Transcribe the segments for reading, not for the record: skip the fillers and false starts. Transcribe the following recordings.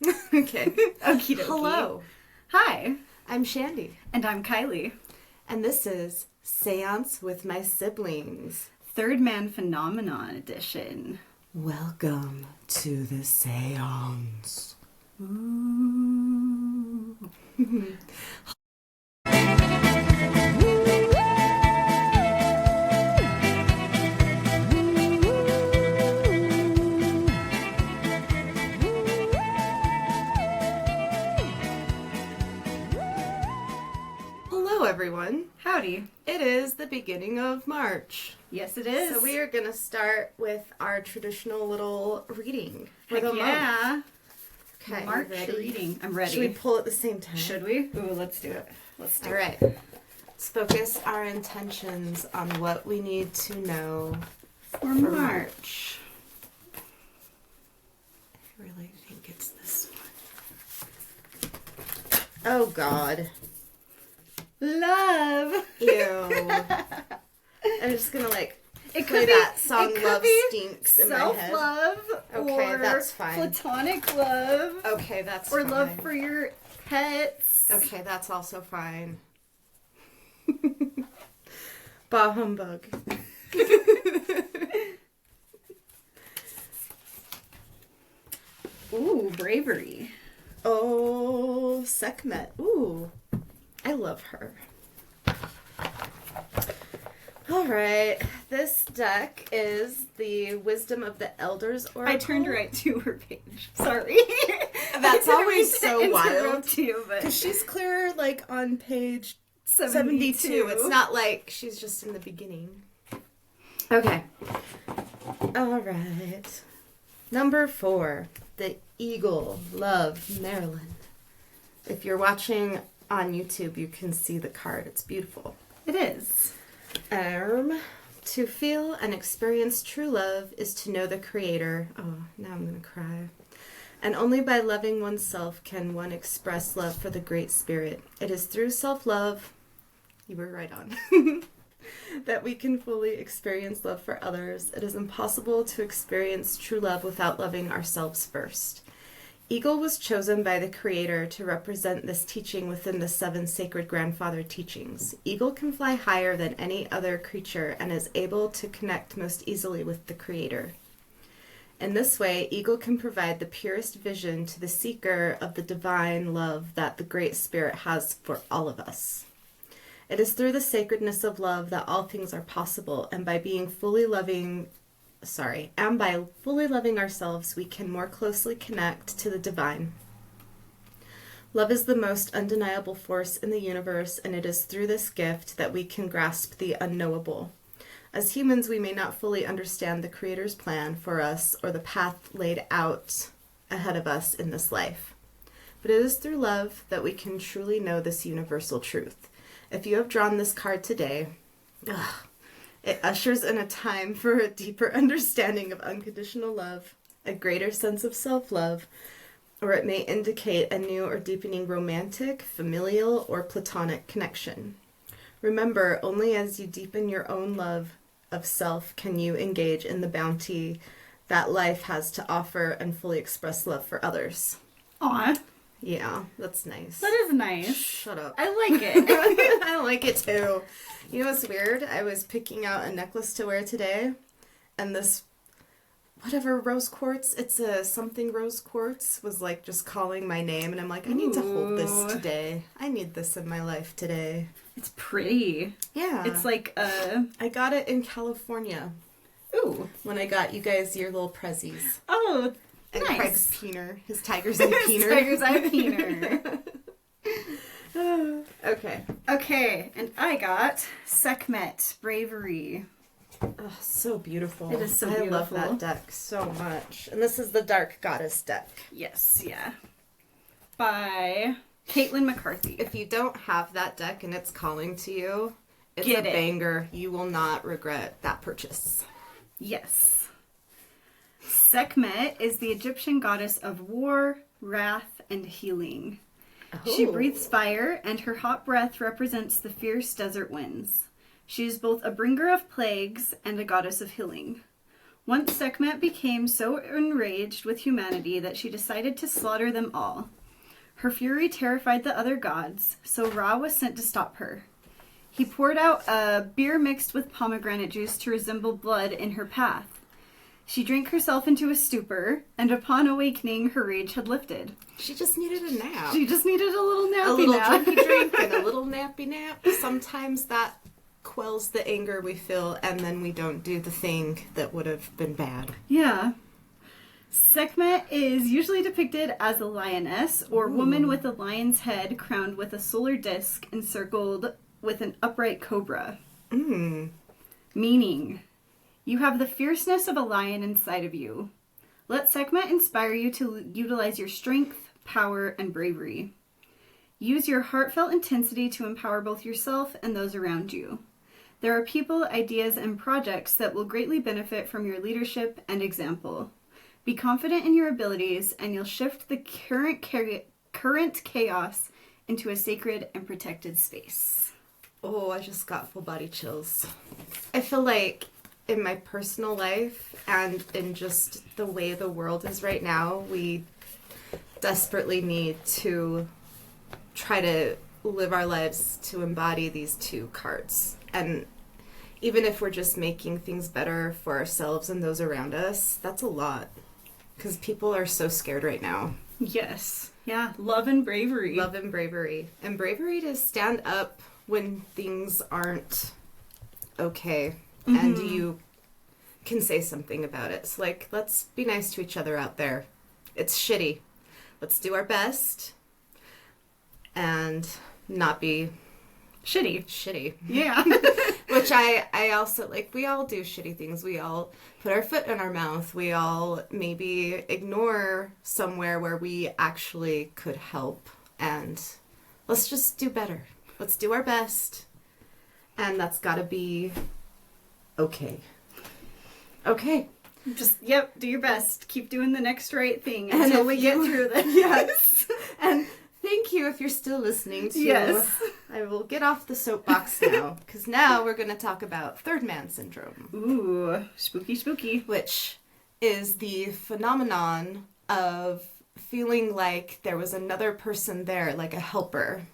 Okay. Okie dokie. Hello. Hi. I'm Shandi. And I'm Kylie. And this is Seance with My Siblings. Third Man Phenomenon edition. Welcome to the seance. Ooh. Hello, everyone. Howdy. It is the beginning of March. Yes, it is. So we are going to start with our traditional little reading for Heck the month. yeah. Okay, March ready? reading. I'm ready. Should we pull at the same time? Should we? Ooh, let's do it. Let's do All it. right. Let's focus our intentions on what we need to know For March. I really think it's this one. Oh, God. Love. Ew. I'm just gonna play could that be, song it could Love be Stinks in my head. Self-love. Okay, or that's fine. Platonic love. Okay, that's or fine. love for your pets. Okay, that's also fine. Bah humbug. Ooh, bravery. Oh, Sekhmet. Ooh, I love her. All right, this deck is the Wisdom of the Elders Oracle. I turned right to her page. Sorry. That's always so wild. Interrupt you, but Because she's clear, like, on page 72. 72. It's not like she's just in the beginning. Okay. All right. Number 4, the Eagle, Love, Marilyn. If you're watching on YouTube, you can see the card. It's beautiful. It is. To feel and experience true love is to know the Creator. Oh, now I'm going to cry. And only by loving oneself can one express love for the Great Spirit. It is through self-love, you were right on, that we can fully experience love for others. It is impossible to experience true love without loving ourselves first. Eagle was chosen by the Creator to represent this teaching within the 7 sacred grandfather teachings. Eagle can fly higher than any other creature and is able to connect most easily with the Creator. In this way, Eagle can provide the purest vision to the seeker of the divine love that the Great Spirit has for all of us. It is through the sacredness of love that all things are possible, and by fully loving ourselves, we can more closely connect to the divine. Love is the most undeniable force in the universe, and it is through this gift that we can grasp the unknowable. As humans, we may not fully understand the Creator's plan for us or the path laid out ahead of us in this life. But it is through love that we can truly know this universal truth. If you have drawn this card today, it ushers in a time for a deeper understanding of unconditional love, a greater sense of self-love, or it may indicate a new or deepening romantic, familial, or platonic connection. Remember, only as you deepen your own love of self can you engage in the bounty that life has to offer and fully express love for others. Aw. Yeah, that's nice. That is nice. Shut up. I like it. I like it too. You know what's weird? I was picking out a necklace to wear today, and this whatever rose quartz, it's a something rose quartz, was like just calling my name, and I'm like, I need to hold this today. I need this in my life today. It's pretty. Yeah. It's like I got it in California. Ooh. When I got you guys your little prezzies. Oh, And nice. Craig's peener. His tiger's eye peener. Tiger's eye peener. Okay. Okay, and I got Sekhmet, bravery. Oh, so beautiful. It is so I love beautiful. that deck so much. And this is the Dark Goddess deck. Yes, yeah. By Caitlin McCarthy. If you don't have that deck and it's calling to you, it's Get a it. banger. You will not regret that purchase. Yes. Sekhmet is the Egyptian goddess of war, wrath, and healing. She Oh. breathes fire, and her hot breath represents the fierce desert winds. She is both a bringer of plagues and a goddess of healing. Once Sekhmet became so enraged with humanity that she decided to slaughter them all. Her fury terrified the other gods, so Ra was sent to stop her. He poured out a beer mixed with pomegranate juice to resemble blood in her path. She drank herself into a stupor, and upon awakening, her rage had lifted. She just needed a nap. She just needed a little nappy A little nap. drinky drink and a little nappy nap. Sometimes that quells the anger we feel, and then we don't do the thing that would have been bad. Yeah. Sekhmet is usually depicted as a lioness or woman with a lion's head crowned with a solar disc encircled with an upright cobra. Meaning, you have the fierceness of a lion inside of you. Let Sekhmet inspire you to utilize your strength, power, and bravery. Use your heartfelt intensity to empower both yourself and those around you. There are people, ideas, and projects that will greatly benefit from your leadership and example. Be confident in your abilities, and you'll shift the current chaos into a sacred and protected space. Oh, I just got full body chills. I feel like in my personal life and in just the way the world is right now, we desperately need to try to live our lives to embody these two cards. And even if we're just making things better for ourselves and those around us, that's a lot. Because people are so scared right now. Yes. Yeah. Love and bravery. Love and bravery. And bravery to stand up when things aren't okay. And you can say something about it. So, like, let's be nice to each other out there. It's shitty. Let's do our best and not be shitty. Yeah. Which I also, like, we all do shitty things. We all put our foot in our mouth. We all maybe ignore somewhere where we actually could help. And let's just do better. Let's do our best. And that's gotta be okay. Okay. Just, do your best. Keep doing the next right thing until we get through this. Yes. And thank you if you're still listening to. Yes. I will get off the soapbox now, because now we're going to talk about third man syndrome. Ooh, spooky. Which is the phenomenon of feeling like there was another person there, like a helper.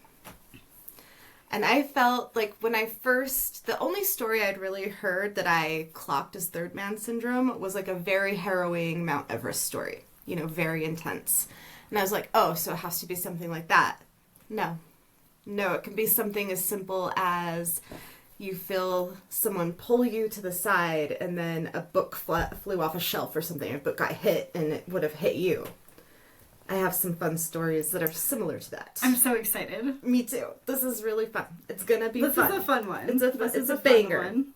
And I felt like when the only story I'd really heard that I clocked as third man syndrome was like a very harrowing Mount Everest story. You know, very intense. And I was like, oh, so it has to be something like that. No, it can be something as simple as you feel someone pull you to the side and then a book flew off a shelf or something. A book got hit and it would have hit you. I have some fun stories that are similar to that. I'm so excited. Me too. This is really fun. It's gonna be fun. This is a fun one. It's a banger. Fun one.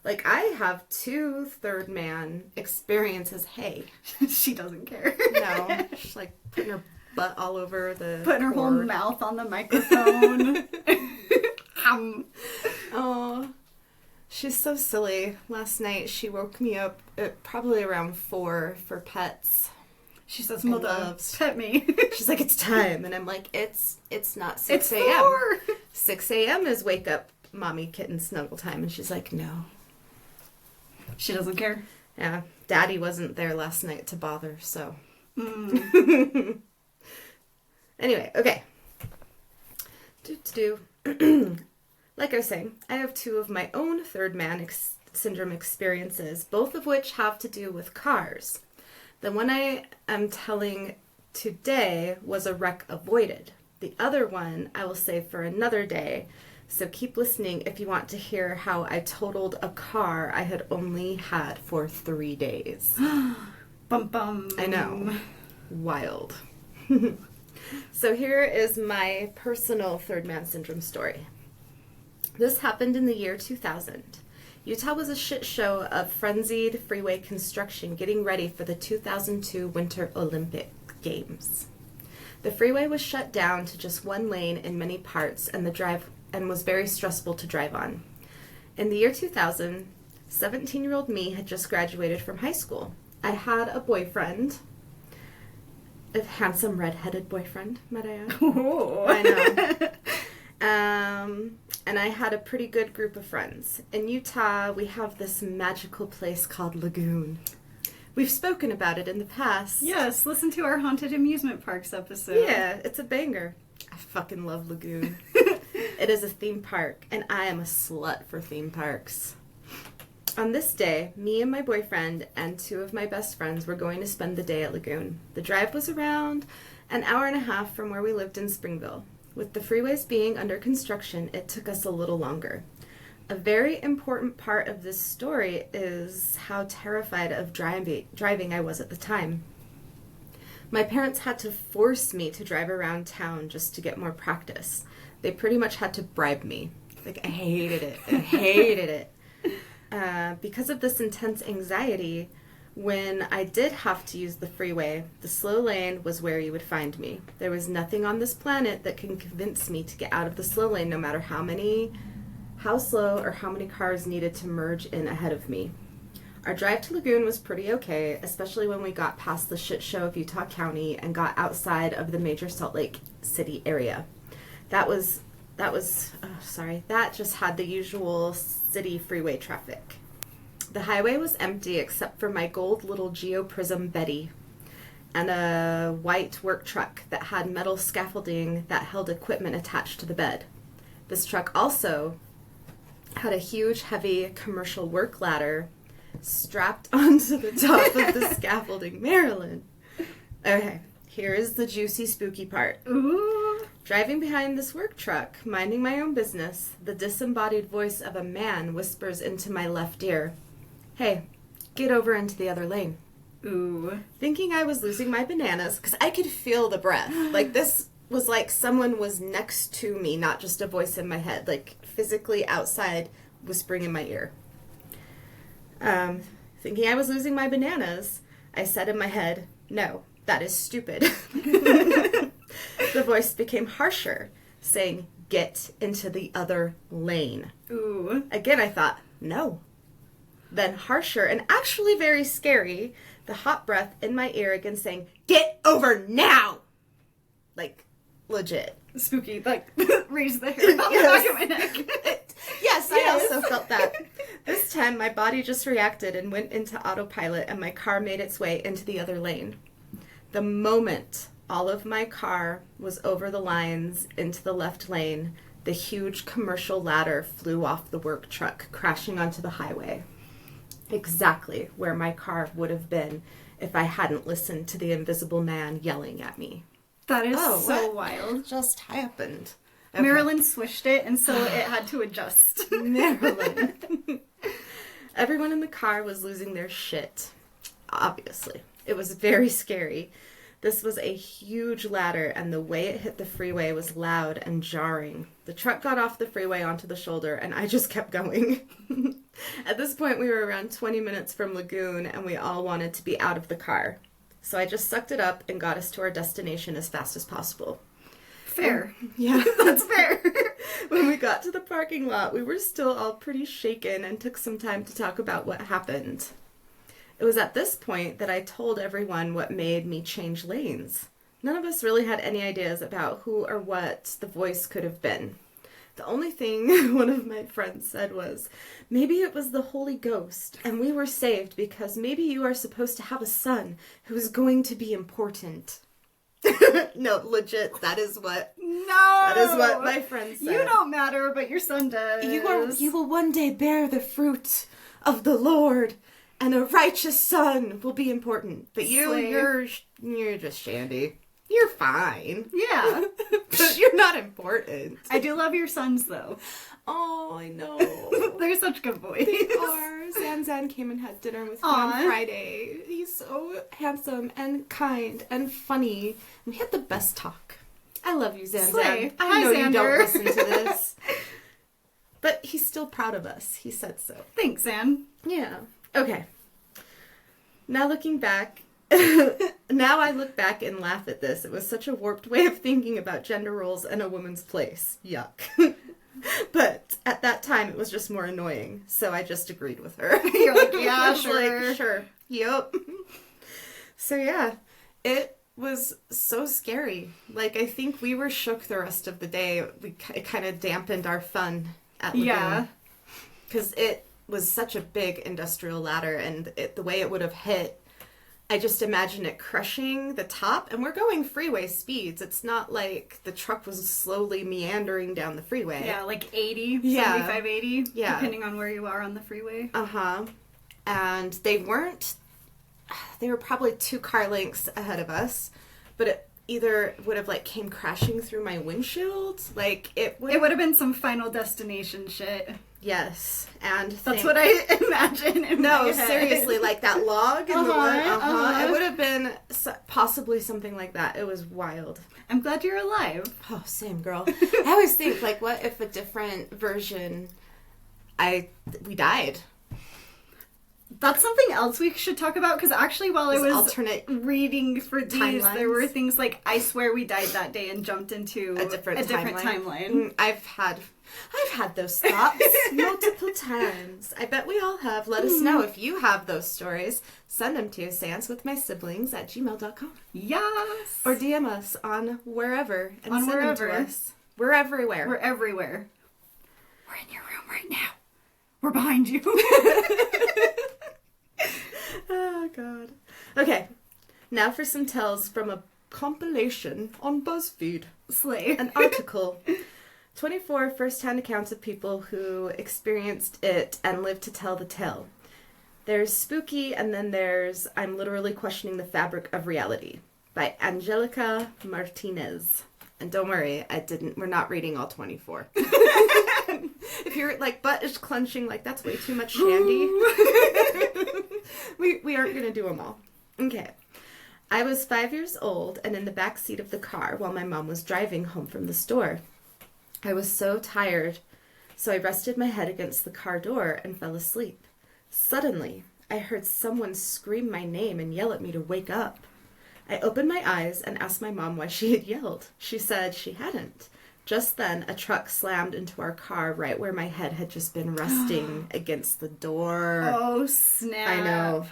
Like, I have 2 third man experiences. Hey. She doesn't care. No. She's like putting her butt all over the putting her whole mouth on the microphone. Oh. She's so silly. Last night she woke me up at probably around 4 for pets. She says, Mother, pet me. She's like, it's time. And I'm like, it's not 6 a.m. 6 a.m. is wake up, mommy, kitten, snuggle time. And she's like, no. She doesn't care. Yeah. Daddy wasn't there last night to bother, so. Anyway, okay. Like I was saying, I have 2 of my own third man syndrome experiences, both of which have to do with cars. The one I am telling today was a wreck avoided. The other one I will save for another day, so keep listening if you want to hear how I totaled a car I had only had for 3 days. Bum bum. I know. Wild. So here is my personal third man syndrome story. This happened in the year 2000. Utah was a shit show of frenzied freeway construction getting ready for the 2002 Winter Olympic Games. The freeway was shut down to just one lane in many parts and was very stressful to drive on. In the year 2000, 17-year-old me had just graduated from high school. I had a boyfriend, a handsome redheaded boyfriend, might I add. Oh. I know. And I had a pretty good group of friends. In Utah, we have this magical place called Lagoon. We've spoken about it in the past. Yes, listen to our Haunted Amusement Parks episode. Yeah, it's a banger. I fucking love Lagoon. It is a theme park, and I am a slut for theme parks. On this day, me and my boyfriend and 2 of my best friends were going to spend the day at Lagoon. The drive was around an hour and a half from where we lived in Springville. With the freeways being under construction, it took us a little longer. A very important part of this story is how terrified of driving I was at the time. My parents had to force me to drive around town just to get more practice. They pretty much had to bribe me. Like, I hated it. I hated it. Because of this intense anxiety, when I did have to use the freeway, the slow lane was where you would find me. There was nothing on this planet that can convince me to get out of the slow lane, no matter how slow or how many cars needed to merge in ahead of me. Our drive to Lagoon was pretty okay, especially when we got past the shit show of Utah County and got outside of the major Salt Lake City area. That just had the usual city freeway traffic. The highway was empty except for my gold little Geoprism Betty and a white work truck that had metal scaffolding that held equipment attached to the bed. This truck also had a huge, heavy commercial work ladder strapped onto the top of the scaffolding. Marilyn. Okay, here is the juicy, spooky part. Ooh. Driving behind this work truck, minding my own business, the disembodied voice of a man whispers into my left ear, "Hey, get over into the other lane." Ooh. Thinking I was losing my bananas, because I could feel the breath. Like, this was like someone was next to me, not just a voice in my head. Like, physically outside, whispering in my ear. Thinking I was losing my bananas, I said in my head, "No, that is stupid." The voice became harsher, saying, "Get into the other lane." Ooh. Again, I thought, "No." Then harsher and actually very scary, the hot breath in my ear again saying, "Get over now!" Like, legit. Spooky, like, raise the hair on the back of my neck. Yes, I also felt that. This time, my body just reacted and went into autopilot, and my car made its way into the other lane. The moment all of my car was over the lines into the left lane, the huge commercial ladder flew off the work truck, crashing onto the highway. Exactly where my car would have been if I hadn't listened to the invisible man yelling at me. That is so wild. Just happened. Okay. Marilyn swished it, and so it had to adjust. Marilyn. Everyone in the car was losing their shit. Obviously. It was very scary. This was a huge ladder, and the way it hit the freeway was loud and jarring. The truck got off the freeway onto the shoulder, and I just kept going. At this point, we were around 20 minutes from Lagoon, and we all wanted to be out of the car. So I just sucked it up and got us to our destination as fast as possible. Fair. Yeah. That's fair. When we got to the parking lot, we were still all pretty shaken and took some time to talk about what happened. It was at this point that I told everyone what made me change lanes. None of us really had any ideas about who or what the voice could have been. The only thing one of my friends said was, "Maybe it was the Holy Ghost, and we were saved because maybe you are supposed to have a son who is going to be important." No, legit, that is what my friend said. You don't matter, but your son does. You will one day bear the fruit of the Lord, and a righteous son will be important. But you're just Shandi. You're fine. Yeah. But you're not important. I do love your sons, though. Oh, I know. They're such good boys. They are. Zan came and had dinner with me on Friday. He's so handsome and kind and funny. We had the best talk. I love you, Zan. Slay. I know Xander. You don't listen to this. But he's still proud of us. He said so. Thanks, Zan. Yeah. Okay. Now looking back, now I look back and laugh at this. It was such a warped way of thinking about gender roles and a woman's place. Yuck. But at that time, it was just more annoying. So I just agreed with her. You're like, yeah, I was sure. like, sure. Yep. So yeah, it was so scary. Like, I think we were shook the rest of the day. It kind of dampened our fun at Lagoon. Yeah. Because it was such a big industrial ladder, and the way it would have hit, I just imagine it crushing the top. And we're going freeway speeds. It's not like the truck was slowly meandering down the freeway. Yeah, like 80, Yeah. 75, 80, Yeah. depending on where you are on the freeway. Uh-huh. And they were probably 2 car lengths ahead of us, but it either would have, like, came crashing through my windshield. Like, it would have been some Final Destination shit. Yes, and that's what I imagine in my head. Seriously, like that log in the wood. Uh-huh. It would have been possibly something like that. It was wild. I'm glad you're alive. Oh, same, girl. I always think, like, what if a different version, we died? That's something else we should talk about, because actually while I was alternate reading for these, timelines. there were things like, I swear we died that day and jumped into a different timeline. I've had those thoughts multiple times. I bet we all have. Let us know if you have those stories. Send them to seancewithmysiblings@gmail.com. Yes! Or DM us on wherever and on send wherever. them to us. We're everywhere. We're everywhere. We're in your room right now. We're behind you. Oh, God. Okay. Now for some tells from a compilation on BuzzFeed. Slay. An article. 24 first-hand accounts of people who experienced it and lived to tell the tale. There's Spooky, and then there's I'm Literally Questioning the Fabric of Reality by Angelica Martinez. And don't worry, we're not reading all 24. If your, like, butt is clenching, like, that's way too much Shandi. we aren't going to do them all. Okay. I was 5 years old and in the back seat of the car while my mom was driving home from the store. I was so tired, so I rested my head against the car door and fell asleep. Suddenly, I heard someone scream my name and yell at me to wake up. I opened my eyes and asked my mom why she had yelled. She said she hadn't. Just then, a truck slammed into our car right where my head had just been resting against the door. Oh, snap. I know.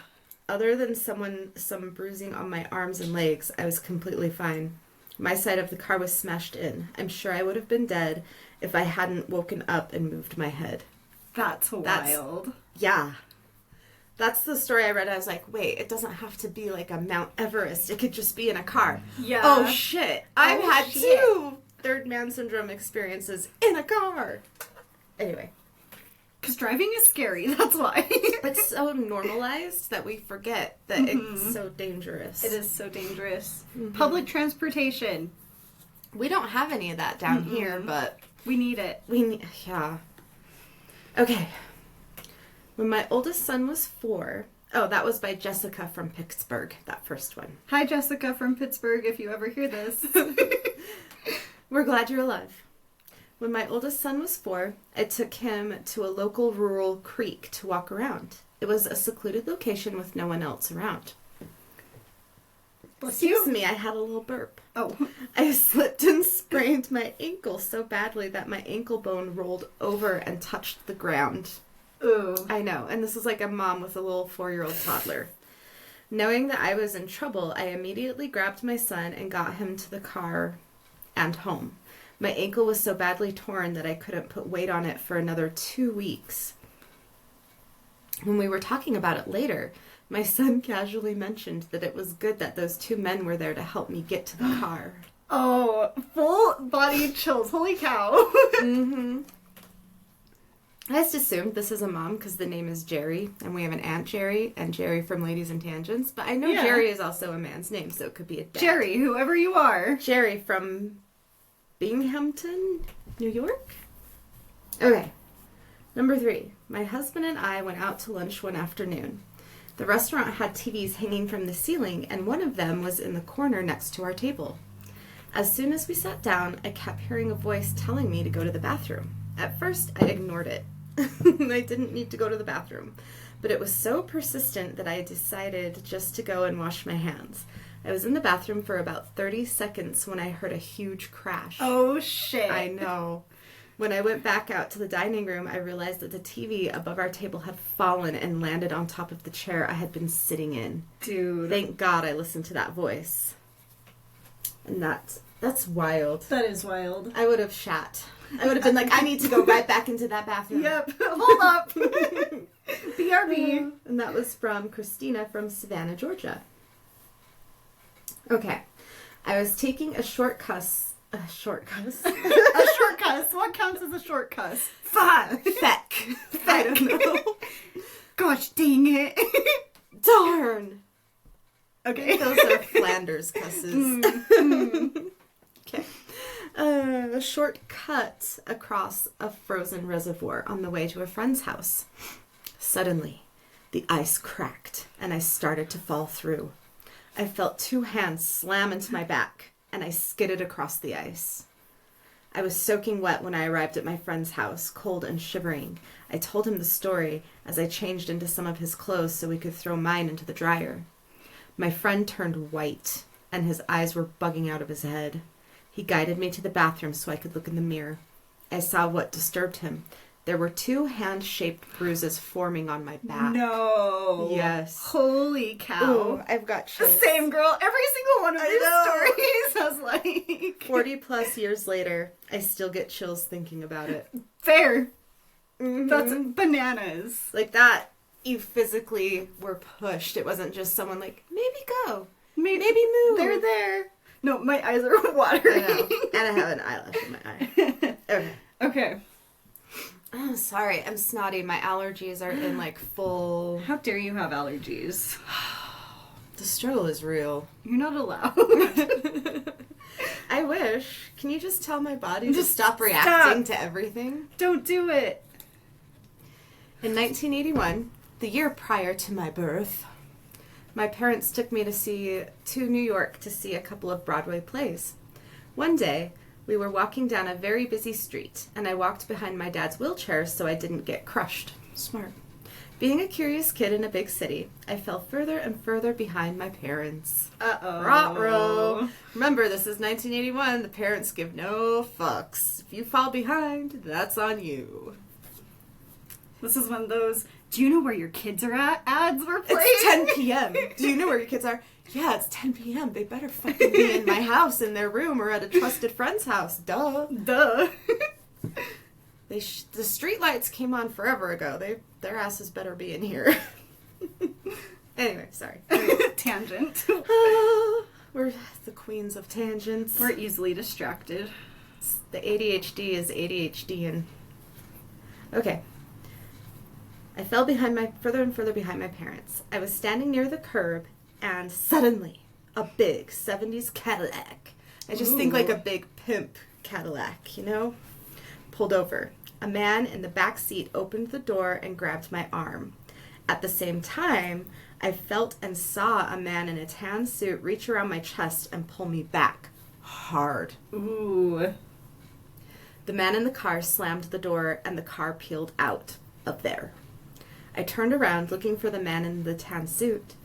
Other than some bruising on my arms and legs, I was completely fine. My side of the car was smashed in. I'm sure I would have been dead if I hadn't woken up and moved my head. That's wild. Yeah. That's the story I read. I was like, wait, it doesn't have to be like a Mount Everest. It could just be in a car. Yeah. Oh, shit. I've had 2 third man syndrome experiences in a car. Anyway. Because driving is scary, that's why. It's so normalized that we forget that it's so dangerous. It is so dangerous. Mm-hmm. Public transportation. We don't have any of that down here, but... we need it. Yeah. Okay. When my oldest son was 4... Oh, that was by Jessica from Pittsburgh, that first one. Hi, Jessica from Pittsburgh, if you ever hear this. We're glad you're alive. When my oldest son was 4, I took him to a local rural creek to walk around. It was a secluded location with no one else around. Excuse me, I had a little burp. Oh. I slipped and sprained my ankle so badly that my ankle bone rolled over and touched the ground. Ooh. I know, and this is like a mom with a little 4-year-old toddler. Knowing that I was in trouble, I immediately grabbed my son and got him to the car and home. My ankle was so badly torn that I couldn't put weight on it for another 2 weeks. When we were talking about it later, my son casually mentioned that it was good that those 2 men were there to help me get to the car. Oh, full body chills. Holy cow. Mm-hmm. I just assumed this is a mom because the name is Jerry, and we have an Aunt Jerry and Jerry from Ladies and Tangents, but I know Jerry is also a man's name, so it could be a dad. Jerry, whoever you are. Jerry from Binghamton, New York? Okay. Number 3. My husband and I went out to lunch one afternoon. The restaurant had TVs hanging from the ceiling, and one of them was in the corner next to our table. As soon as we sat down, I kept hearing a voice telling me to go to the bathroom. At first, I ignored it. I didn't need to go to the bathroom. But it was so persistent that I decided just to go and wash my hands. I was in the bathroom for about 30 seconds when I heard a huge crash. Oh, shit. I know. When I went back out to the dining room, I realized that the TV above our table had fallen and landed on top of the chair I had been sitting in. Dude. Thank God I listened to that voice. And that's wild. That is wild. I would have shat. I would have been like, I need to go right back into that bathroom. Yep. Hold up. BRB. And that was from Christina from Savannah, Georgia. Okay. I was taking a short cuss. A short cuss? A short cuss. What counts as a short cuss? Feck. I don't know. Gosh dang it. Darn. Okay. Those are Flanders cusses. Okay. A short cut across a frozen reservoir on the way to a friend's house. Suddenly, the ice cracked and I started to fall through. I felt 2 hands slam into my back and I skidded across the ice. I was soaking wet when I arrived at my friend's house, cold and shivering. I told him the story as I changed into some of his clothes so we could throw mine into the dryer. My friend turned white and his eyes were bugging out of his head. He guided me to the bathroom so I could look in the mirror. I saw what disturbed him. There were 2 hand-shaped bruises forming on my back. No. Yes. Holy cow. Ooh, I've got chills. Same, girl. Every single one of these stories, I was like... 40 plus years later, I still get chills thinking about it. Fair. Mm-hmm. That's bananas. Like that, you physically were pushed. It wasn't just someone like, maybe go. Maybe move. They're there. No, my eyes are watering. I know. And I have an eyelash in my eye. Okay. Okay. Oh, sorry. I'm snotty. My allergies are in like full... How dare you have allergies? The struggle is real. You're not allowed. I wish. Can you just tell my body to Just stop reacting to everything? Don't do it. In 1981, the year prior to my birth, my parents took me to New York to see a couple of Broadway plays. One day, we were walking down a very busy street, and I walked behind my dad's wheelchair so I didn't get crushed. Smart. Being a curious kid in a big city, I fell further and further behind my parents. Uh-oh. Ruh-roh. Remember, this is 1981. The parents give no fucks. If you fall behind, that's on you. This is one of those, do you know where your kids are at ads were playing? It's 10 p.m. Do you know where your kids are? Yeah, it's 10 p.m. They better fucking be in my house, in their room, or at a trusted friend's house. Duh. Duh. The street lights came on forever ago. Their asses better be in here. Anyway, sorry. Tangent. We're the queens of tangents. We're easily distracted. The ADHD is ADHDing. Okay. I fell further and further behind my parents. I was standing near the curb, and suddenly, a big 70s Cadillac. I just think like a big pimp Cadillac, you know? Pulled over. A man in the back seat opened the door and grabbed my arm. At the same time, I felt and saw a man in a tan suit reach around my chest and pull me back. Hard. Ooh. The man in the car slammed the door and the car peeled out of there. I turned around looking for the man in the tan suit,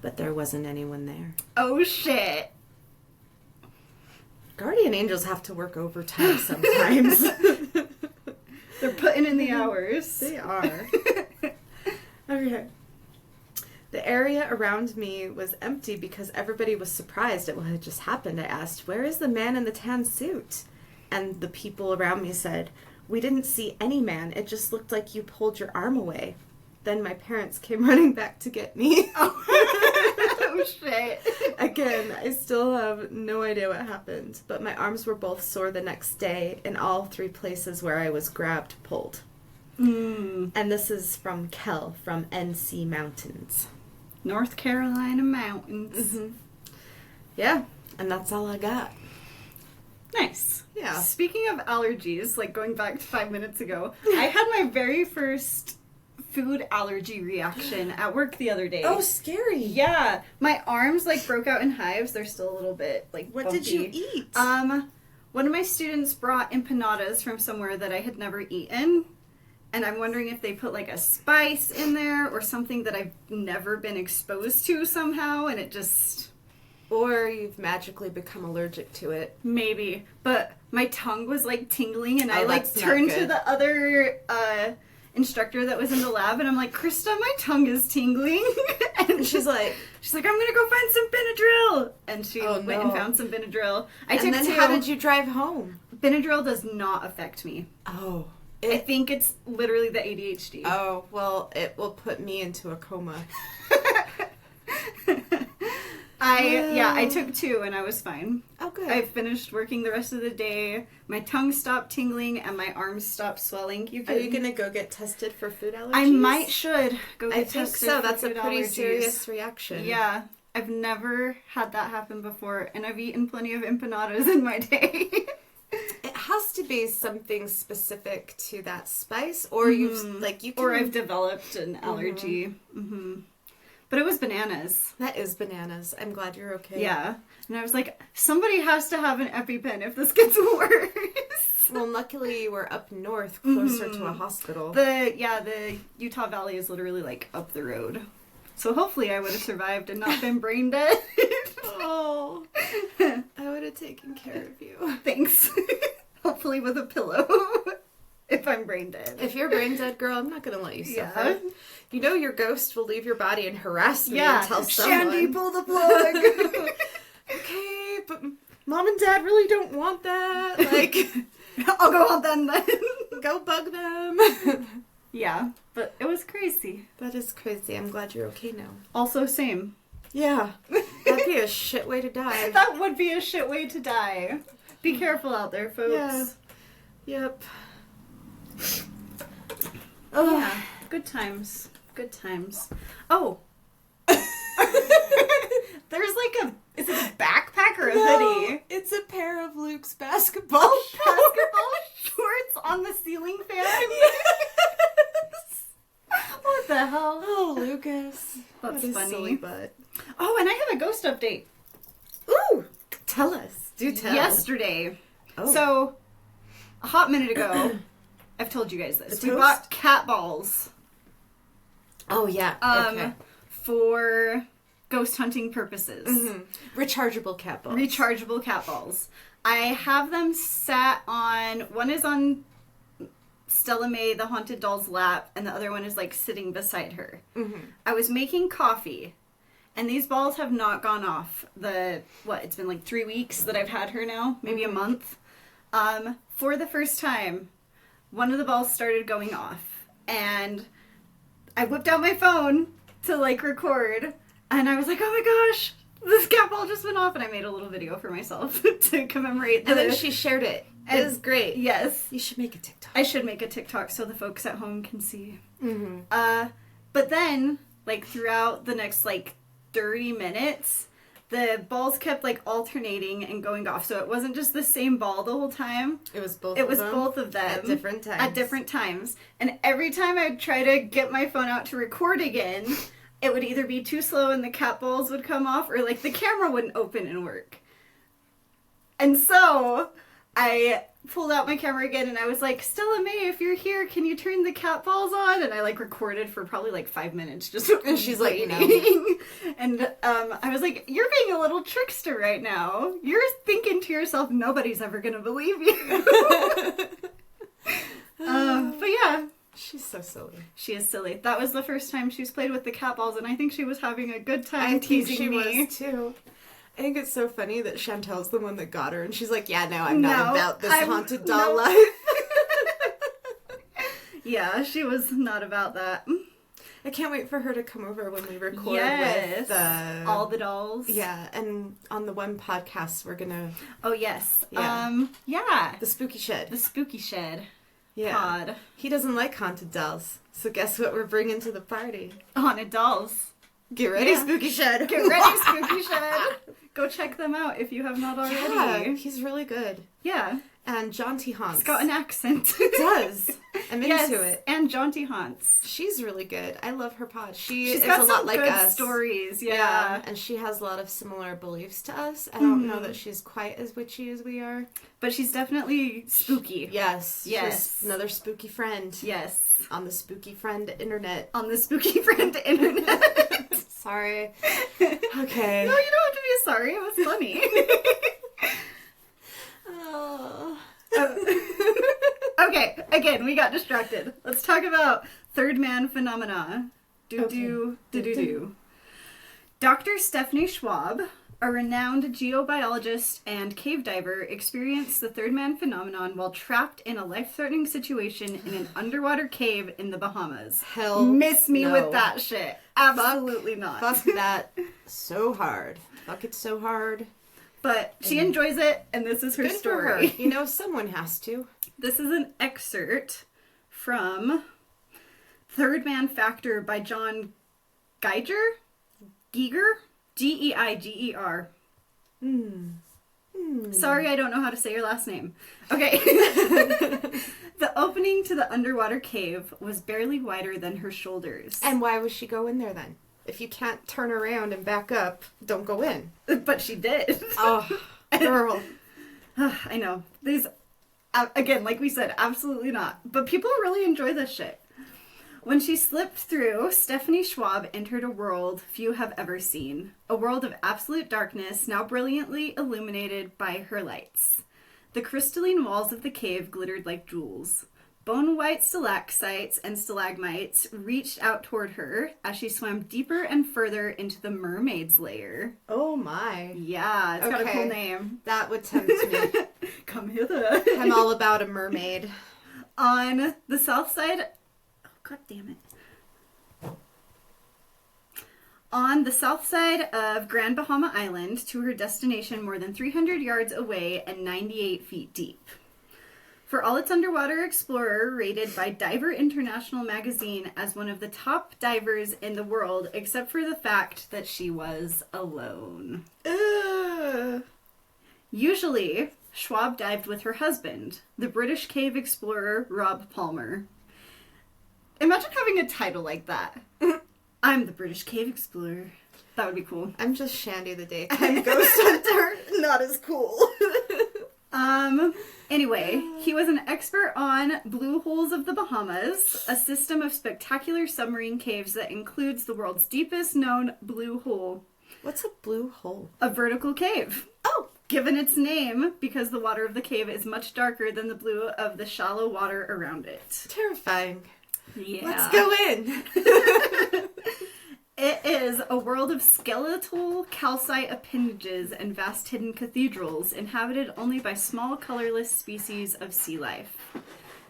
but there wasn't anyone there. Oh, shit. Guardian angels have to work overtime sometimes. They're putting in the hours. They are. Okay. The area around me was empty because everybody was surprised at what had just happened. I asked, "Where is the man in the tan suit?" And the people around me said, "We didn't see any man. It just looked like you pulled your arm away." Then my parents came running back to get me. Oh, shit. Again, I still have no idea what happened, but my arms were both sore the next day in all 3 places where I was grabbed, pulled. And this is from Kel from NC Mountains. North Carolina mountains. Mm-hmm. Yeah, and that's all I got. Nice. Yeah. Speaking of allergies, like going back to 5 minutes ago, I had my very first food allergy reaction at work the other day. Oh, scary. Yeah. My arms like broke out in hives. They're still a little bit like What bumpy. did you eat? One of my students brought empanadas from somewhere that I had never eaten. And I'm wondering if they put like a spice in there or something that I've never been exposed to somehow, and it just... Or you've magically become allergic to it. Maybe. But my tongue was like tingling, and I Oh, like that's not turned to good. the other instructor that was in the lab, and I'm like, Krista, my tongue is tingling. And she's like, I'm gonna go find some Benadryl. And she went and found some Benadryl. I took then 2. How did you drive home? Benadryl does not affect me. Oh. I think it's literally the ADHD. Oh, well, it will put me into a coma. I took 2 and I was fine. Oh, good. I finished working the rest of the day. My tongue stopped tingling and my arms stopped swelling. Are you going to go get tested for food allergies? I should go get tested. I think so. That's a pretty allergies. Serious reaction. Yeah. I've never had that happen before, and I've eaten plenty of empanadas in my day. It has to be something specific to that spice, or you can... Or I've developed an allergy. Mm-hmm. But it was bananas. That is bananas. I'm glad you're okay. Yeah. And I was like, somebody has to have an EpiPen if this gets worse. Well, luckily we're up north, closer to a hospital. The Utah Valley is literally like up the road. So hopefully I would have survived and not been brain dead. Oh. I would have taken care of you. Thanks. Hopefully with a pillow. If I'm brain dead. If you're brain dead, girl, I'm not going to let you suffer. You know your ghost will leave your body and harass me and tell someone. Shandi, pull the plug. Okay, but Mom and Dad really don't want that. Like, I'll go on then. Go bug them. Yeah, but it was crazy. That is crazy. I'm glad you're okay now. Also, same. Yeah. That'd be a shit way to die. That would be a shit way to die. Be careful out there, folks. Yeah. Yep. Oh, yeah. Good times. Good times. Oh. There's like a... Is it a backpack or a hoodie? It's a pair of Luke's basketball shorts on the ceiling fan? What the hell? Oh, Lucas. That's what a funny. Silly butt. Oh, and I have a ghost update. Ooh! Tell us. Do tell. Yesterday. Oh. So, a hot minute ago, I've told you guys this. We bought cat balls. Oh, yeah. Okay. For ghost hunting purposes. Mm-hmm. Rechargeable cat balls. Rechargeable cat balls. I have them sat on... One is on Stella Mae, the haunted doll's lap, and the other one is, like, sitting beside her. Mm-hmm. I was making coffee, and these balls have not gone off. It's been, like, 3 weeks that I've had her now. Maybe a month. For the first time, one of the balls started going off, and I whipped out my phone to, like, record, and I was like, oh my gosh, this cat ball just went off, and I made a little video for myself to commemorate. And then she shared it. It was great. Yes. You should make a TikTok. I should make a TikTok so the folks at home can see. Mm-hmm. But then, like, throughout the next, like, 30 minutes, the balls kept, like, alternating and going off. So it wasn't just the same ball the whole time. It was both of them. At different times. At different times. And every time I'd try to get my phone out to record again, it would either be too slow and the cat balls would come off, or, like, the camera wouldn't open and work. And so I pulled out my camera again and I was like, Stella Mae, if you're here, can you turn the cat balls on? And I, like, recorded for probably, like, 5 minutes just and she's waiting. like, no. And I was like, you're being a little trickster right now. You're thinking to yourself, nobody's ever gonna believe you. But yeah. She's so silly. She is silly. That was the first time she's played with the cat balls, and I think she was having a good time teasing me. I think she was too. I think it's so funny that Chantel's the one that got her, and she's like, yeah, no, I'm not about this haunted doll life. Yeah, she was not about that. I can't wait for her to come over when we record with all the dolls. Yeah, and on the one podcast we're gonna... Oh, yes. Yeah. The Spooky Shed. The Spooky Shed. Yeah. Pod. He doesn't like haunted dolls, so guess what we're bringing to the party? Haunted dolls. Get ready, Spooky Shed. Get ready, Spooky Shed. Go check them out if you have not already. Yeah, he's really good. Yeah. And Jaunty Haunts. He's got an accent. It does. I'm into it. And Jaunty Haunts. She's really good. I love her pod. She's is got a some lot like good us. Stories, yeah. And she has a lot of similar beliefs to us. I don't know that she's quite as witchy as we are. But she's definitely spooky. Yes. Yes. She's another spooky friend. Yes. On the Spooky Friend internet. On the Spooky Friend internet. Sorry. Okay. No, you don't have to be sorry. It was funny. Oh. Okay. Again, we got distracted. Let's talk about third man phenomena. Do. Dr. Stephanie Schwab, a renowned geobiologist and cave diver, experienced the third man phenomenon while trapped in a life-threatening situation in an underwater cave in the Bahamas. Hell Miss me no. with that shit. Absolutely not. Fuck that so hard. Fuck it so hard. But she enjoys it, and this is her Good story. for her. You know, someone has to. This is an excerpt from Third Man Factor by John Geiger? Geiger? Sorry, I don't know how to say your last name. Okay. The opening to the underwater cave was barely wider than her shoulders. And why would she go in there then? If you can't turn around and back up, don't go in. But she did. Oh, girl. I know. These, again, like we said, absolutely not. But people really enjoy this shit. When she slipped through, Stephanie Schwab entered a world few have ever seen. A world of absolute darkness, now brilliantly illuminated by her lights. The crystalline walls of the cave glittered like jewels. Bone-white stalactites and stalagmites reached out toward her as she swam deeper and further into the mermaid's lair. Oh my. Yeah, it's got a cool name. That would tempt me. Come hither. I'm all about a mermaid. On the south side... God damn it. On the south side of Grand Bahama Island to her destination more than 300 yards away and 98 feet deep. For all its underwater explorer, rated by Diver International magazine as one of the top divers in the world, except for the fact that she was alone. Usually, Schwab dived with her husband, the British cave explorer Rob Palmer. Imagine having a title like that. I'm the British cave explorer. That would be cool. I'm just Shandi the daytime ghost hunter. Not as cool. Anyway, he was an expert on blue holes of the Bahamas, a system of spectacular submarine caves that includes the world's deepest known blue hole. What's a blue hole? A vertical cave. Oh! Given its name because the water of the cave is much darker than the blue of the shallow water around it. Terrifying. Yeah. Let's go in. It is a world of skeletal calcite appendages and vast hidden cathedrals inhabited only by small colorless species of sea life,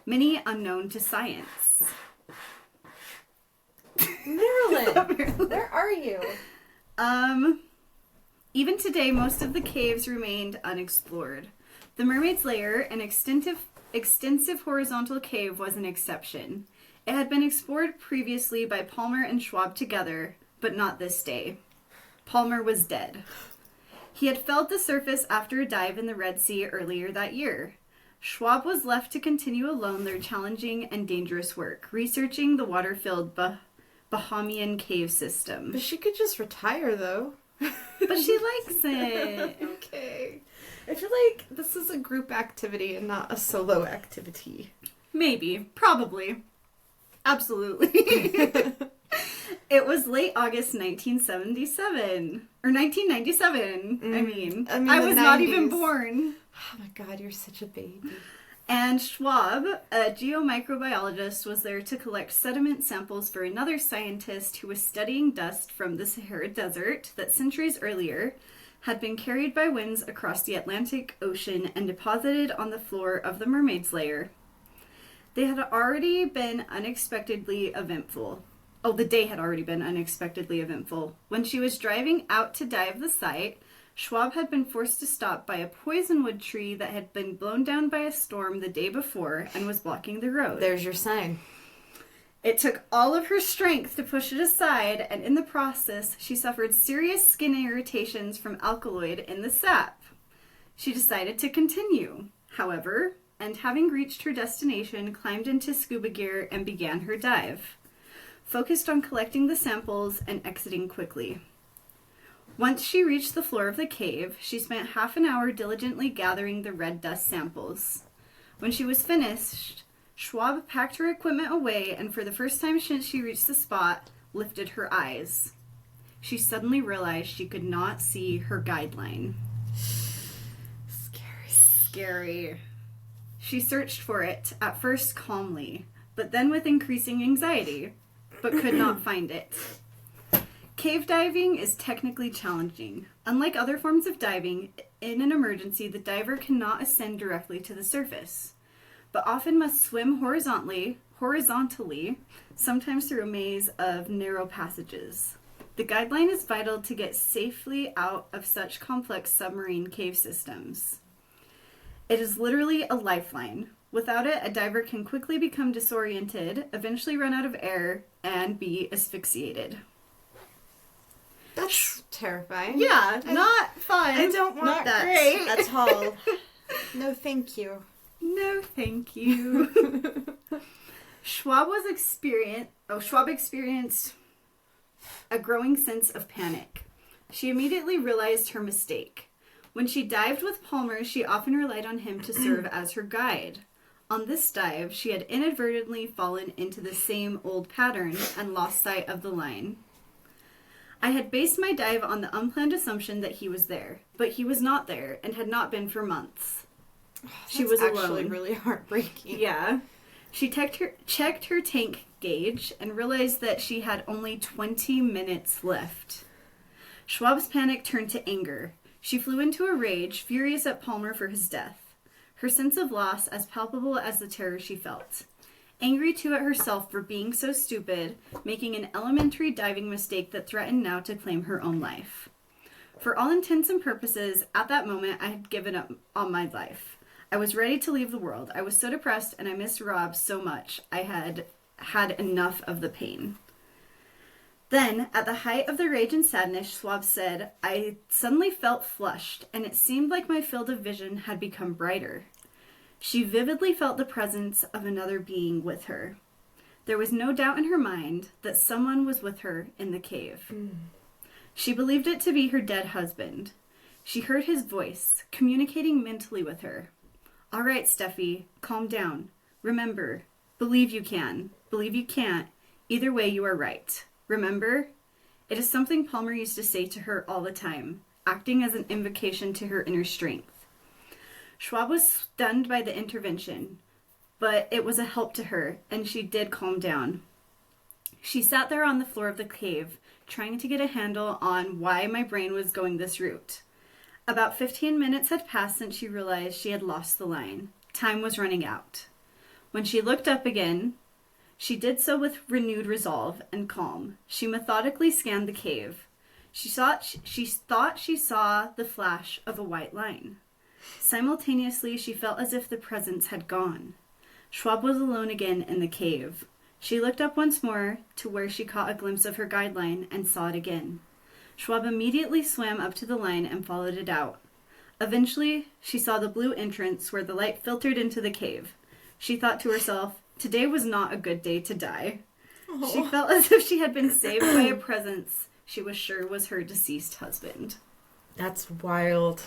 many unknown to science. Marilyn, where are you? Even today, most of the caves remained unexplored. The Mermaid's Lair, an extensive horizontal cave, was an exception. It had been explored previously by Palmer and Schwab together, but not this day. Palmer was dead. He had fell to the surface after a dive in the Red Sea earlier that year. Schwab was left to continue alone their challenging and dangerous work, researching the water-filled Bahamian cave system. But she could just retire, though. But she likes it. Okay. I feel like this is a group activity and not a solo activity. Maybe. Probably. Absolutely. It was late August 1977. Or 1997, I mean. I was not even born. Oh my god, you're such a baby. And Schwab, a geomicrobiologist, was there to collect sediment samples for another scientist who was studying dust from the Sahara Desert that centuries earlier had been carried by winds across the Atlantic Ocean and deposited on the floor of the Mermaid's Lair. They had already been unexpectedly eventful. Oh, the day had already been unexpectedly eventful. When she was driving out to dive the site, Schwab had been forced to stop by a poisonwood tree that had been blown down by a storm the day before and was blocking the road. There's your sign. It took all of her strength to push it aside, and in the process, she suffered serious skin irritations from alkaloid in the sap. She decided to continue, however, and having reached her destination, climbed into scuba gear and began her dive, focused on collecting the samples and exiting quickly. Once she reached the floor of the cave, she spent half an hour diligently gathering the red dust samples. When she was finished, Schwab packed her equipment away and for the first time since she reached the spot, lifted her eyes. She suddenly realized she could not see her guideline. Scary. Scary. She searched for it, at first calmly, but then with increasing anxiety, but could not find it. Cave diving is technically challenging. Unlike other forms of diving, in an emergency, the diver cannot ascend directly to the surface, but often must swim horizontally, sometimes through a maze of narrow passages. The guideline is vital to get safely out of such complex submarine cave systems. It is literally a lifeline. Without it, a diver can quickly become disoriented, eventually run out of air, and be asphyxiated. That's terrifying. Yeah, not fun. I don't want not that great. at all. No, thank you. No, thank you. Schwab experienced a growing sense of panic. She immediately realized her mistake. When she dived with Palmer, she often relied on him to serve as her guide. On this dive, she had inadvertently fallen into the same old pattern and lost sight of the line. I had based my dive on the unplanned assumption that he was there, but he was not there and had not been for months. She was actually alone. Really heartbreaking. Yeah. She checked her tank gauge and realized that she had only 20 minutes left. Schwab's panic turned to anger. She flew into a rage, furious at Palmer for his death. Her sense of loss as palpable as the terror she felt. Angry too at herself for being so stupid, making an elementary diving mistake that threatened now to claim her own life. For all intents and purposes, at that moment, I had given up on my life. I was ready to leave the world. I was so depressed and I missed Rob so much. I had had enough of the pain. Then, at the height of the rage and sadness, Schwab said, I suddenly felt flushed, and it seemed like my field of vision had become brighter. She vividly felt the presence of another being with her. There was no doubt in her mind that someone was with her in the cave. She believed it to be her dead husband. She heard his voice, communicating mentally with her. All right, Steffi, calm down. Remember, believe you can. Believe you can't. Either way, you are right. Remember? It is something Palmer used to say to her all the time, acting as an invocation to her inner strength. Schwab was stunned by the intervention, but it was a help to her, and she did calm down. She sat there on the floor of the cave, trying to get a handle on why my brain was going this route. About 15 minutes had passed since she realized she had lost the line. Time was running out. When she looked up again, she did so with renewed resolve and calm. She methodically scanned the cave. She thought she saw the flash of a white line. Simultaneously, she felt as if the presence had gone. Schwab was alone again in the cave. She looked up once more to where she caught a glimpse of her guideline and saw it again. Schwab immediately swam up to the line and followed it out. Eventually, she saw the blue entrance where the light filtered into the cave. She thought to herself, today was not a good day to die. Oh. She felt as if she had been saved by a presence she was sure was her deceased husband. That's wild.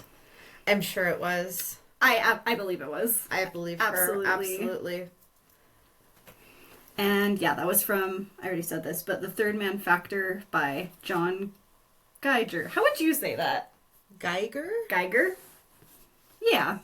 I'm sure it was. I believe it was. I believe her. Absolutely. And yeah, that was from, I already said this, but The Third Man Factor by John Geiger. How would you say that? Geiger? Geiger? Yeah.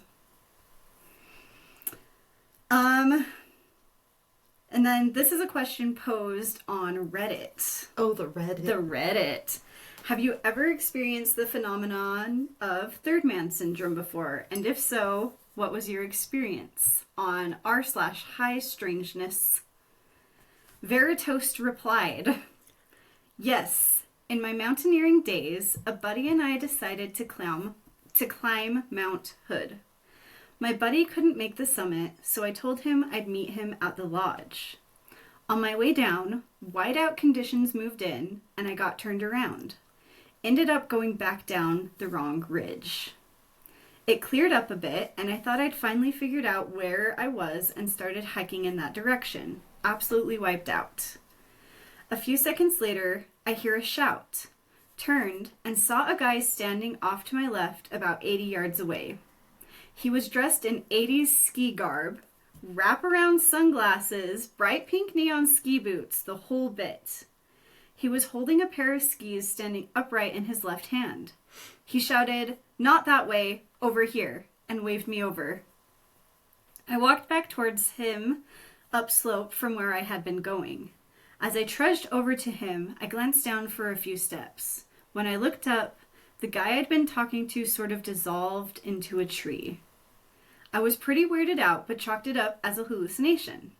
And then this is a question posed on Reddit. Oh, the Reddit. The Reddit. Have you ever experienced the phenomenon of third man syndrome before? And if so, what was your experience? On r/high strangeness. Veritoast replied, yes, in my mountaineering days, a buddy and I decided to climb Mount Hood. My buddy couldn't make the summit, so I told him I'd meet him at the lodge. On my way down, whiteout conditions moved in, and I got turned around. Ended up going back down the wrong ridge. It cleared up a bit, and I thought I'd finally figured out where I was and started hiking in that direction. Absolutely wiped out. A few seconds later, I hear a shout. Turned and saw a guy standing off to my left about 80 yards away. He was dressed in 80s ski garb, wraparound sunglasses, bright pink neon ski boots, the whole bit. He was holding a pair of skis standing upright in his left hand. He shouted, "Not that way, over here," and waved me over. I walked back towards him upslope from where I had been going. As I trudged over to him, I glanced down for a few steps. When I looked up, the guy I'd been talking to sort of dissolved into a tree. I was pretty weirded out, but chalked it up as a hallucination.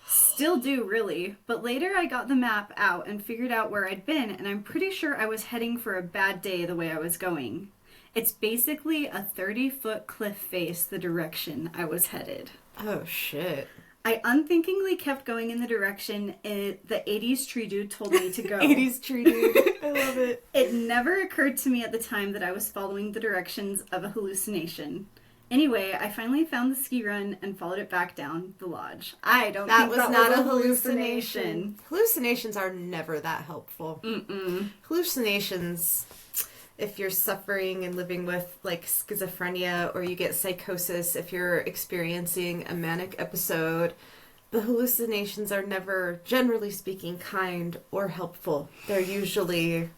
Still do, really, but later I got the map out and figured out where I'd been, and I'm pretty sure I was heading for a bad day the way I was going. It's basically a 30-foot cliff face the direction I was headed. Oh, shit. I unthinkingly kept going in the direction the 80s tree dude told me to go. 80s tree dude. I love it. It never occurred to me at the time that I was following the directions of a hallucination. Anyway, I finally found the ski run and followed it back down the lodge. I don't think that was not a hallucination. Hallucinations are never that helpful. Mm-mm. Hallucinations, if you're suffering and living with, like, schizophrenia, or you get psychosis, if you're experiencing a manic episode, the hallucinations are never, generally speaking, kind or helpful. They're usually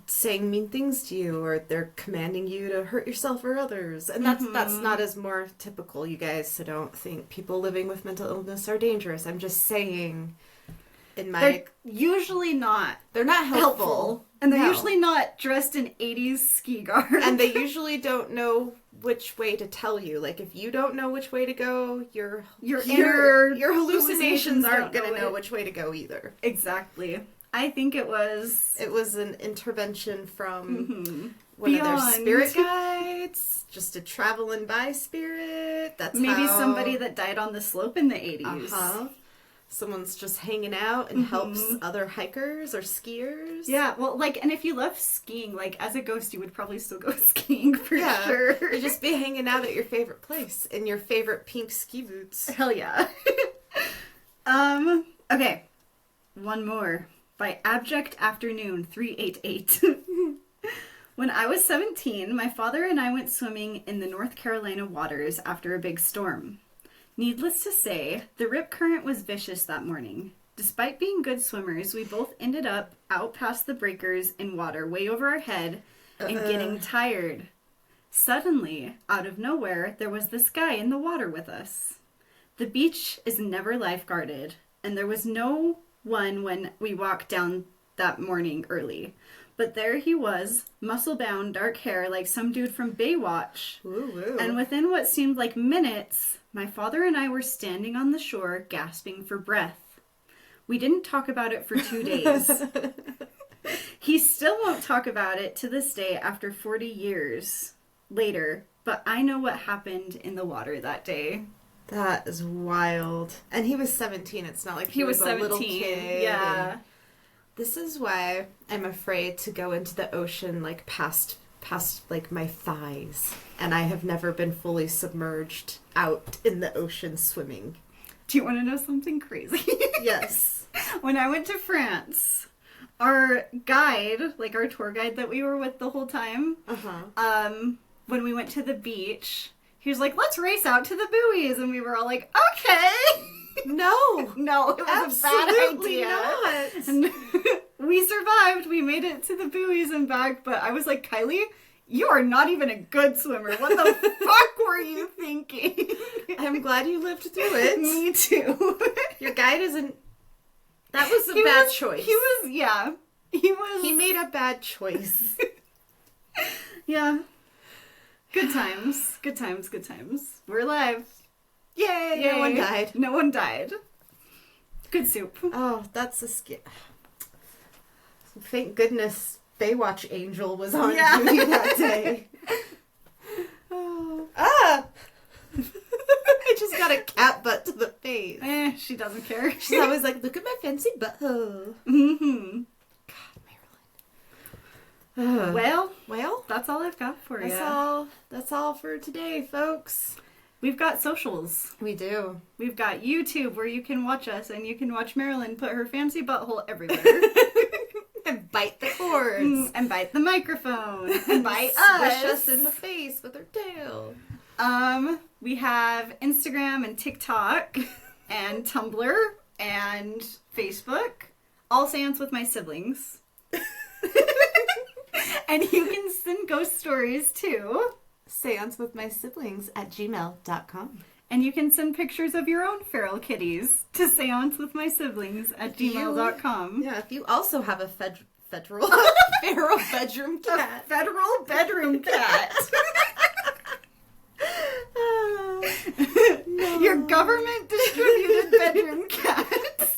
saying mean things to you, or they're commanding you to hurt yourself or others. And that's not as more typical, you guys, so don't think people living with mental illness are dangerous. I'm just saying, they're usually not. They're not helpful. And they're usually not dressed in 80s ski garb. And they usually don't know which way to tell you. Like, if you don't know which way to go, your hallucinations aren't going to know which way to go either. Exactly. I think it was an intervention from one of their spirit guides, just a traveling by spirit. That's maybe somebody that died on the slope in the 80s. Someone's just hanging out and helps other hikers or skiers. Yeah, well, like, and if you love skiing, like, as a ghost, you would probably still go skiing for sure. You'd just be hanging out at your favorite place in your favorite pink ski boots. Hell yeah. Okay. One more. By Abject Afternoon 388. When I was 17, my father and I went swimming in the North Carolina waters after a big storm. Needless to say, the rip current was vicious that morning. Despite being good swimmers, we both ended up out past the breakers in water way over our head and getting tired. Suddenly, out of nowhere, there was this guy in the water with us. The beach is never lifeguarded, and there was no one when we walked down that morning early. But there he was, muscle-bound, dark hair, like some dude from Baywatch. Ooh. And within what seemed like minutes, my father and I were standing on the shore, gasping for breath. We didn't talk about it for 2 days. He still won't talk about it to this day after 40 years later, but I know what happened in the water that day. That is wild. And he was 17. It's not like he was a little kid. Yeah. This is why I'm afraid to go into the ocean, like, past like my thighs. And I have never been fully submerged out in the ocean swimming. Do you want to know something crazy? Yes. When I went to France, our guide, like our tour guide that we were with the whole time, when we went to the beach, he was like, let's race out to the buoys. And we were all like, okay. No, it was a bad idea. Not. And we survived. We made it to the buoys and back. But I was like, Kylie, you are not even a good swimmer. What the fuck were you thinking? I'm glad you lived through it. Me too. Your guide isn't... That was a bad choice. He made a bad choice. Yeah. Good times. Good times. Good times. We're alive. Yay! No one died. Good soup. Oh, that's a thank goodness Baywatch Angel was on duty that day. I just got a cat butt to the face. She doesn't care. She's always like, look at my fancy butthole. Mm-hmm. God, Marilyn. Well, that's all I've got for you. That's all for today, folks. We've got socials. We do. We've got YouTube where you can watch us and you can watch Marilyn put her fancy butthole everywhere. And bite the cords. And bite the microphone. And bite us. Swish us in the face with her tail. We have Instagram and TikTok and Tumblr and Facebook. All seance with my siblings. And you can send ghost stories to seancewithmysiblings@gmail.com. And you can send pictures of your own feral kitties to seancewithmysiblings@gmail.com. Yeah, if you also have a federal feral bedroom cat. A federal bedroom cat. No. Your government distributed bedroom cats.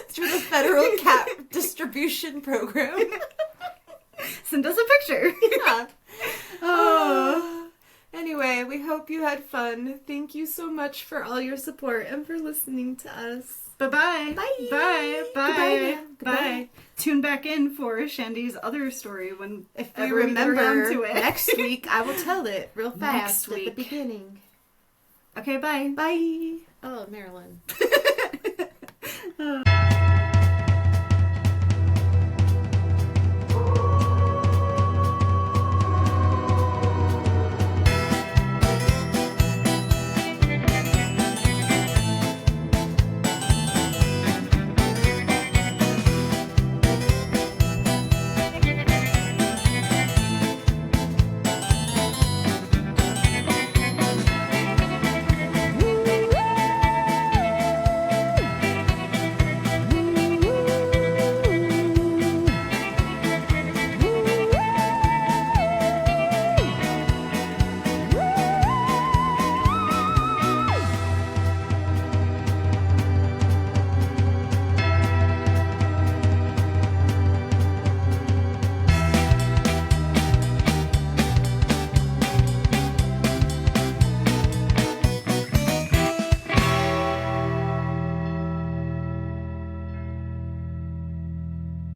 Through the Federal Cat Distribution Program. Send us a picture. Yeah. Anyway, we hope you had fun. Thank you so much for all your support and for listening to us. Bye-bye. Bye. Bye. Bye. Goodbye. Bye. Tune back in for Shandi's other story when If we we get around remember to it. next week, I will tell it real fast Next at the week. beginning. Okay, bye. Bye. Oh, Marilyn.